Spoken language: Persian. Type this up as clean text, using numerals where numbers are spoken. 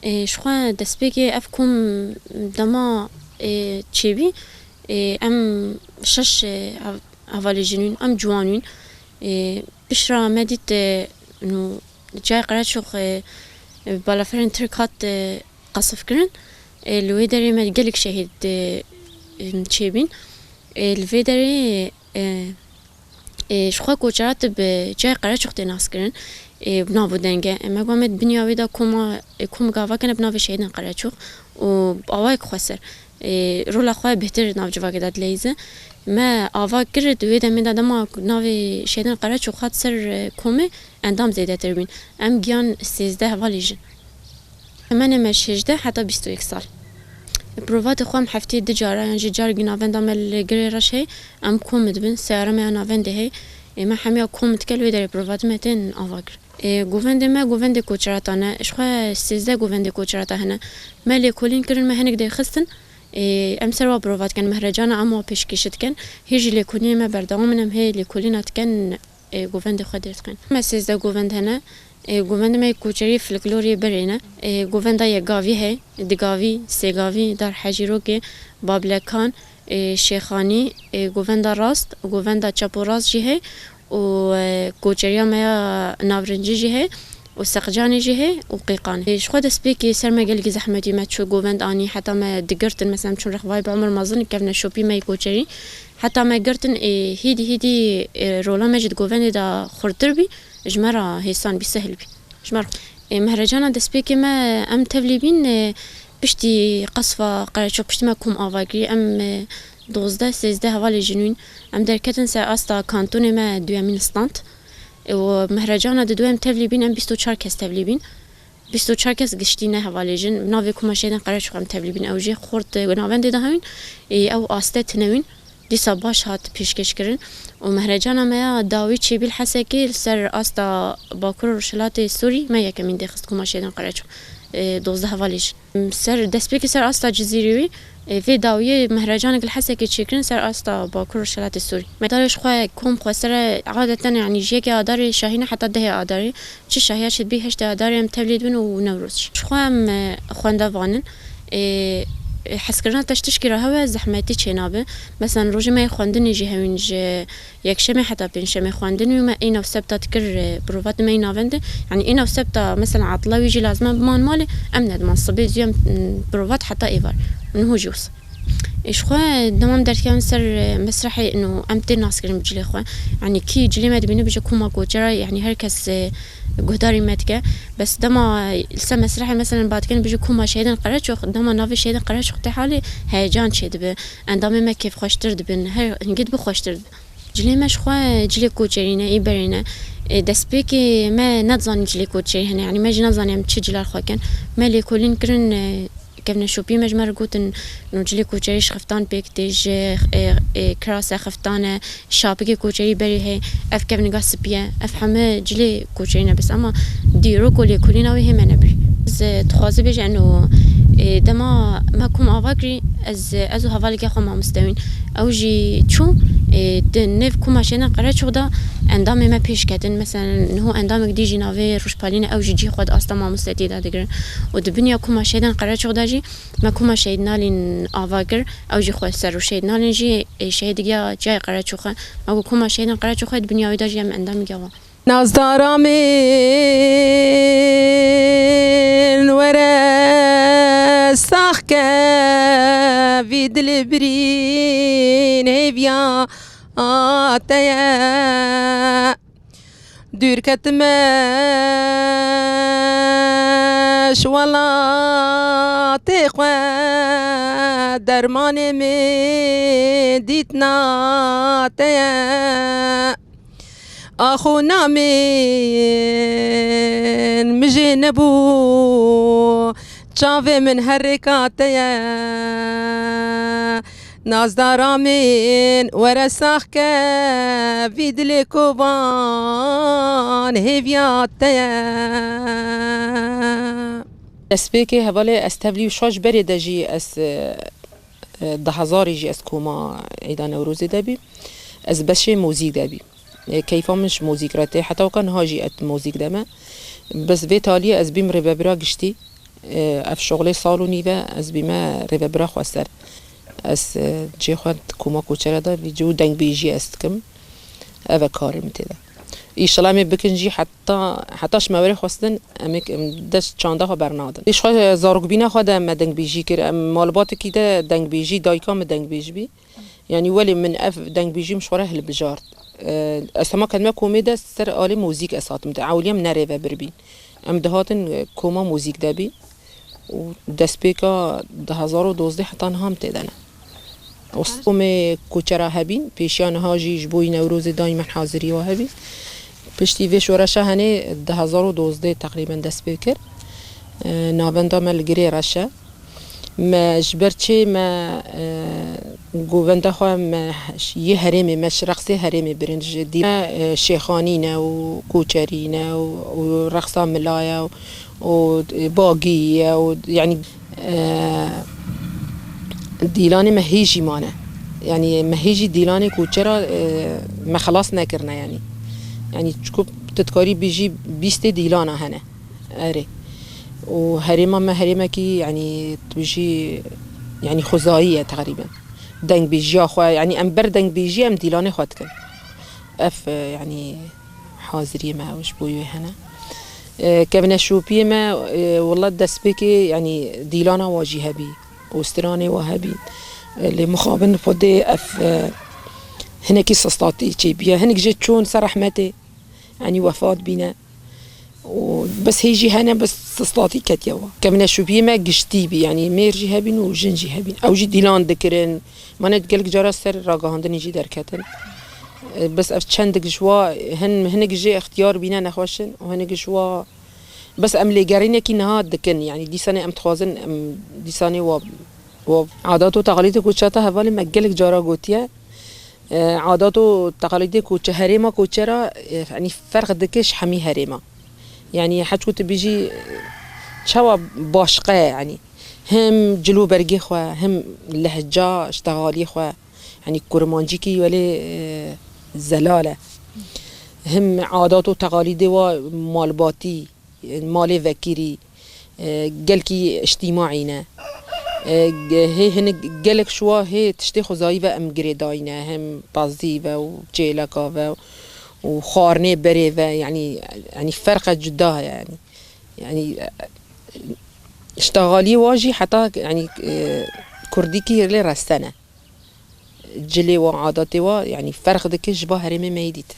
شخوا دسبيكي أفكم دما تشيبي أم شش هفالي جنون أم جوانون بشرا مديت إنه جاي قرأت شوخ بالافرن تركات قصف كرن الويدري ما قالك شهيد تشيبين الفيدري شخوا كوچرات بجاي قرأت شوخ تناس كرن بنافو دنگه اما قامت بنیاوی دا کوم گاوا کنه بناو شهیدن قرأت شوخ و آواک خسر رولا خواه بهتر ناو جواگه داد لیزه ما آواک کرد ویده من داده ما ناو شهیدن قرأت شوخ خاد سر کومه اندام زیده تر بین ام گیان 13 حوالی جن من مش 18 حتی 21 سال بروفات خوام هفته دجاره يعني جار جنابن دام الجري رشه ام كومد بن سيارة ما نافن ده هي ما حميا كومد كلو يدري بروفات متين أفاجر جوفند ما جوفند كوتشراتنا إيش خا سيزدا جوفند كوتشراتا هنا ما لكلين كرن ما هنك ده خستن ام سروا بروفات كان مهرجانا اما پیش کشید کن هیچ لکولین ما بردام منم هی لکولینات کن جوفند خدرت کن ما سیزده جوفند هنا جوفند ما کوچری فلکلوری برینه جوفند ای گاوی هی دگاوی سگاوی در حجیروک بابلکان شیخانی جوفند راست جوفند چپوراس جه و کوچری ما نابرنجی جه و سقجاني جهه وقيقان ايش خد سبيكي سر ما قال زحمتي ما تشو جوفند اني حتى ما دقرتن مثلا شون رخواي بعمر ما ظن كيفنا شوبي ما يكوتشري حتى ما قرتن هيدي رولا مجد جوفند دا خرتربي جمرة هيسان بسهل بي جمرة مهرجانا دا سبيكي ما ام تبليبين بشتي قصفة قرأت بشتي ما كوم افاقري ام 12 13 هوالي جنون ام دركتن سا استا كانتوني ما دوامين ستانت ومهرجانا دوام تبليبين ام 24 كاس تبليبين 24 كاس قشتينا هواليجن نافي كوما شيدن قرار شو ام تبليبين او جي خورت ونافن دي دهوين او استا تنوين دي صباش هات بيشكش كرن ومهرجانا ما داوي تشي بالحسكي سر استا باكور رشلات سوري ما يكمين دي خست كوما شيدن قرار شو 12 هواليجن سر دسبيكي سر استا جزيري في داوية مهرجان كل حسة كتشكرن سر أستا باكور الشلات السوري مدارش خواه كوم خسر عادة يعني جيك أداري شاهينة حتى ده أداري چه شاهيات شد بيه هشت أداري ام توليد بن ونوروز خواه ام خوانده وانن حسكرنا تشتشكي رهوه زحمتي چنابه مثلا روجي ما يخواندني جي هونج يكشمي حتى بينشمي خواندني وما اينا وسبتا تكر بروفات ما ينافنده يعني اينا وسبتا مثلا عطلا ويجي لازم بمان مالي امند منصبي زيوم بروفات حتى ايفار انه جوس ايش خوا دمام درت كان سر مسرحي انه امتي ناس كريم بجلي خوا يعني كي جلي ما دبينه بيجي كوما كوجرا يعني هركس قداري ماتكا بس دما لسه مسرحي مثلا بعد كان بيجي كوما شيدن قرات شو دما نافي شيدن قرات شو حالي هيجان شيد به اندام ما كيف خوشترد بن هر نقد بخوشترد جلي مش خوا جلي كوجرينا ايبرينا دسبيكي ما نتظن جلي كوجري هنا يعني ما جي نتظن يم تشجلال خوا كان ما لي كلين كرن كيفنا شوبي مجمر قوتن نوجلي كوچري خفتان بيكتيج كراسه خفتانه شابكي كوچري بري هي اف كيفنا غاسبيا اف حما جلي كوچرينا بس اما ديرو كولي كولينا وهي منبري از تخازي بيج انه دما ما كوم افاكري از هوالك خو ما مستوين او جي تشو نف كوما شينا قرا شودا اندام ما پیش کردن مثلا هو اندام دی جناوی روشپالین او جی خود استا ما مستعد دادگر و دبنیا کوما شیدن قرا شودا جی ما کوما شیدنالین آواگر او جی خود سر شیدنالین جی شیدگیا جای قرا شوخه ما کوما شیدن قرا شوخه دبنیا ویدا جی اندام گوا نازدارامين ورا ساخكا في دلبرين هيفيا آتيا دور كتماش ولا تقوى درمان من ديتنا تيا أخونا من مجنبو تشافي من هركاتيا نازدارا من ورساخك في دلكوبان هيفياتيا اسبيكي هبالي استبلي وشاش بري دجي اس دهزاري جي اس كوما عيدا نوروزي دبي اس بشي موزيك دبي كيف مش موزيك راتي حتى وكان هاجي ات موزيك دما بس في تالي از بيم ربابرا قشتي اف شغل سالو نیوه از بیمه ریوه برا خواستر از جی خواند کما کوچره دا جو دنگ بیجی است کم اوه کارم تیده ایشالا می بکنجی حتاش موری خواستن امیک دست چانده ها برنادن ایش خواه زارگ بینه خواه ده دنگ بیجی کر مالبات کی ده دنگ بیجی دایکا me دنگ بیج بی یعنی ولی من اف دنگ بیجی مشوره هل بجارد اسما کلمه کومیده سر آلی موزیک اساتم ده اولیم نریوه بربین ام دهاتن کوما موزیک ده بی و دست بیکا 2012 حتی هم تیدنه اصطوم کوچرا هبین پیشیان هاجی جبوی نوروز دایم حاضری و هبین پشتی وی شورشه هنه 2012 تقریبا دست بکر ناوندا ملگری رشه ما جبرچه ما گوونده خواه یه هرمی مش رقص هرمی برنج دی شیخانینه و کوچرینه و رقصا ملایا و باقیه و يعني دیلانی مهیجی مانه يعني مهیجی دیلانی کوچرا ما خلاص نکرنه يعني چکو تتکاری بیجی 20 دیلانه هنه اره و هريمة ما هريمة كي يعني تبجي يعني خزائية تقريبا دنگ بيجي أخوة يعني أم بردنگ بيجي أم ديلاني خدكن أف يعني حاضرية ما وش بوي هنا كابنا شوبية ما والله دست بكي يعني ديلانا واجي هبي وستراني وهبي اللي مخابن فودي أف هنا كي سستاتي تشيبيا هنك جيت شون سرحمتي يعني وفاة بينا وبس هيجي هنا بس تصلاتي كتيوا كمنا شو بيما قشتي بي يعني ميرجي هبين وجنجي هبين او جي ديلان ذكرن ما نتقلق جرا سر راقا هندن يجي دركتن بس اف چند جوا هن جي اختيار بينا نخوشن وهن جوا بس ام ليغارين كي نها دكن يعني دي سنه ام تخازن ام دي سنه و عادات و تقاليد کوچتا حوالی مگلک جارا گوتیه عادات و تقاليد کوچه هریما کوچرا يعني فرق دکش حمی هریما يعني حتى بيجي شوا باشقة يعني هم جلو برقي خوا هم لهجة اشتغالي خوا يعني كرمانجيكي ولي زلالة هم عادات وتقاليد ومالباتي مالي ذكيري قلكي اجتماعينا هي هن قلك شوا هي تشتي خزايفة ام قريداينا هم بازيفة وجيلكافة وخارني بريفة يعني فرق جداها يعني اشتغالي واجي حتى يعني كرديكي اللي رسنا جلي وعاداتي يعني فرق دكش با هرمي ميديت